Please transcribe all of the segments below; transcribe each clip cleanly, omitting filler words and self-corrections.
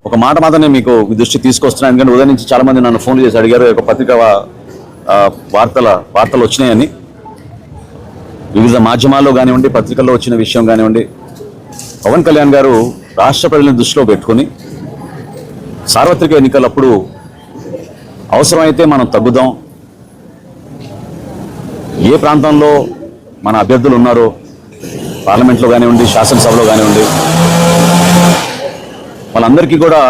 ఒక మాట మాత్రమే మీకు దృష్టి తీసుకొస్తున్నాను. ఎందుకంటే ఉదయం నుంచి చాలా మంది నన్ను ఫోన్ చేసి అడిగారు, ఒక పత్రిక వార్తలు వచ్చినాయని. వివిధ మాధ్యమాల్లో కానివ్వండి, పత్రికల్లో వచ్చిన విషయం కానివ్వండి, పవన్ కళ్యాణ్ గారు రాష్ట్ర ప్రజలను దృష్టిలో పెట్టుకుని సార్వత్రిక ఎన్నికలప్పుడు అవసరమైతే మనం తగ్గుదాం, ఏ ప్రాంతంలో మన అభ్యర్థులు ఉన్నారో పార్లమెంట్లో కానివ్వండి, శాసనసభలో కానివ్వండి, వాళ్ళందరికీ కూడా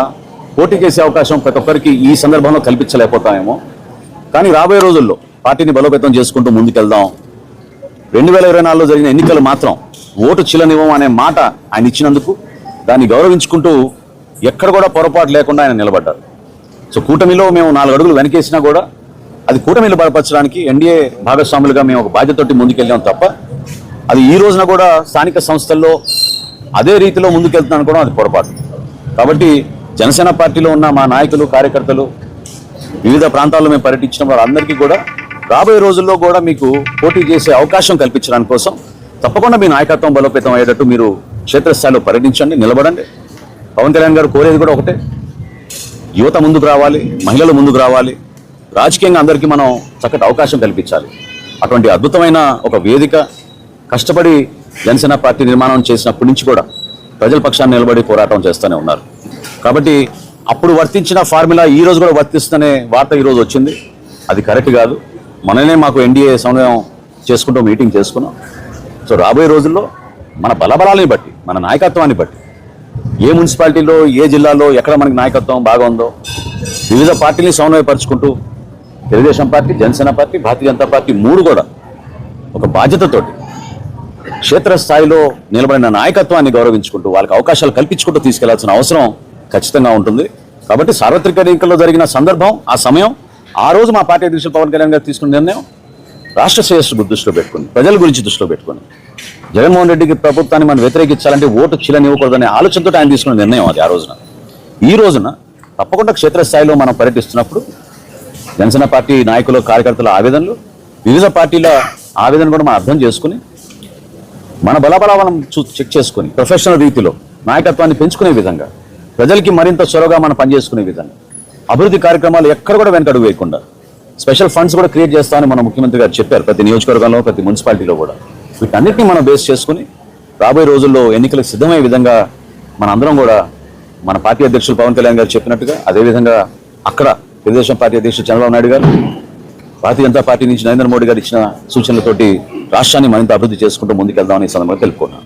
పోటీ చేసే అవకాశం ప్రతి ఒక్కరికి ఈ సందర్భంలో కల్పించలేకపోతామేమో. కానీ రాబోయే రోజుల్లో పార్టీని బలోపేతం చేసుకుంటూ ముందుకెళ్దాం. 2024లో జరిగిన ఎన్నికలు మాత్రం ఓటు చీలనివ్వం అనే మాట ఆయన ఇచ్చినందుకు దాన్ని గౌరవించుకుంటూ ఎక్కడ కూడా పొరపాటు లేకుండా ఆయన నిలబడ్డారు. సో కూటమిలో మేము 4 అడుగులు వెనకేసినా కూడా అది కూటమిలో బలపరచడానికి ఎన్డీఏ భాగస్వాములుగా మేము ఒక బాధ్యతతోటి ముందుకెళ్ళాం తప్ప అది ఈ రోజున కూడా స్థానిక సంస్థల్లో అదే రీతిలో ముందుకెళ్తున్నాను కూడా అది పొరపాటు. కాబట్టి జనసేన పార్టీలో ఉన్న మా నాయకులు, కార్యకర్తలు వివిధ ప్రాంతాల్లో మేము పర్యటించిన వాళ్ళందరికీ కూడా రాబోయే రోజుల్లో కూడా మీకు పోటీ చేసే అవకాశం కల్పించడానికి కోసం తప్పకుండా మీ నాయకత్వం బలోపేతం అయ్యేటట్టు మీరు క్షేత్రస్థాయిలో పర్యటించండి, నిలబడండి. పవన్ కళ్యాణ్ గారు కోరేది కూడా ఒకటే, యువత ముందుకు రావాలి, మహిళలు ముందుకు రావాలి, రాజకీయంగా అందరికీ మనం చక్కటి అవకాశం కల్పించాలి. అటువంటి అద్భుతమైన ఒక వేదిక కష్టపడి జనసేన పార్టీ నిర్మాణం చేసినప్పటి నుంచి కూడా ప్రజల పక్షాన్ని నిలబడి పోరాటం చేస్తూనే ఉన్నారు. కాబట్టి అప్పుడు వర్తించిన ఫార్ములా ఈ రోజు కూడా వర్తిస్తుందనే వార్త ఈరోజు వచ్చింది. అది కరెక్ట్ కాదు. మననే మాకు ఎన్డీఏ సమన్వయం చేసుకుంటూ మీటింగ్ చేసుకున్నాం. సో రాబోయే రోజుల్లో మన బలబలాలని బట్టి, మన నాయకత్వాన్ని బట్టి, ఏ మున్సిపాలిటీలో, ఏ జిల్లాలో ఎక్కడ మనకి నాయకత్వం బాగా ఉందో వివిధ పార్టీని సమన్వయపరుచుకుంటూ Telugu Desam party, Janasena party, Bharatiya Janata party 3 కూడా ఒక బాధ్యతతోటి క్షేత్రస్థాయిలో నిలబడిన నాయకత్వాన్ని గౌరవించుకుంటూ వాళ్ళకి అవకాశాలు కల్పించుకుంటూ తీసుకెళ్లాల్సిన అవసరం ఖచ్చితంగా ఉంటుంది. కాబట్టి సార్వత్రిక ఎన్నికల్లో జరిగిన సందర్భం, ఆ సమయం, ఆ రోజు మా పార్టీ అధ్యక్షులు పవన్ కళ్యాణ్ గారు తీసుకున్న నిర్ణయం రాష్ట్ర శ్రేయస్సు దృష్టిలో పెట్టుకుని, ప్రజల గురించి దృష్టిలో పెట్టుకుని, జగన్మోహన్ రెడ్డికి ప్రభుత్వాన్ని మనం వ్యతిరేకించాలంటే ఓటు చీలనివ్వకూడదనే ఆలోచనతో ఆయన తీసుకున్న నిర్ణయం అది ఆ రోజున. ఈ రోజున తప్పకుండా క్షేత్రస్థాయిలో మనం పర్యటిస్తున్నప్పుడు జనసేన పార్టీ నాయకులు, కార్యకర్తల ఆవేదనలు, వివిధ పార్టీల ఆవేదన కూడా మనం అర్థం చేసుకుని మన బలబలాలను చెక్ చేసుకుని ప్రొఫెషనల్ రీతిలో నాయకత్వాన్ని పెంచుకునే విధంగా, ప్రజలకి మరింత చొరవగా మనం పనిచేసుకునే విధంగా, అభివృద్ధి కార్యక్రమాలు ఎక్కడ కూడా వెనకడుగు వేయకుండా స్పెషల్ ఫండ్స్ కూడా క్రియేట్ చేస్తామని మన ముఖ్యమంత్రి గారు చెప్పారు. ప్రతి నియోజకవర్గంలో, ప్రతి మున్సిపాలిటీలో కూడా వీటన్నిటిని మనం బేస్ చేసుకుని రాబోయే రోజుల్లో ఎన్నికలకు సిద్ధమయ్యే విధంగా మన అందరం కూడా మన పార్టీ అధ్యక్షులు పవన్ కళ్యాణ్ గారు చెప్పినట్టుగా అదేవిధంగా అక్కడ తెలుగుదేశం పార్టీ అధ్యక్షులు చంద్రబాబు నాయుడు గారు, భారతీయ జనతా పార్టీ నుంచి నరేంద్ర మోడీ గారు ఇచ్చిన సూచనలతోటి రాష్ట్రాన్ని మరింత అభివృద్ధి చేసుకుంటూ ముందుకెళ్దామని ఈ సందర్భంగా తెలుపుకున్నాను.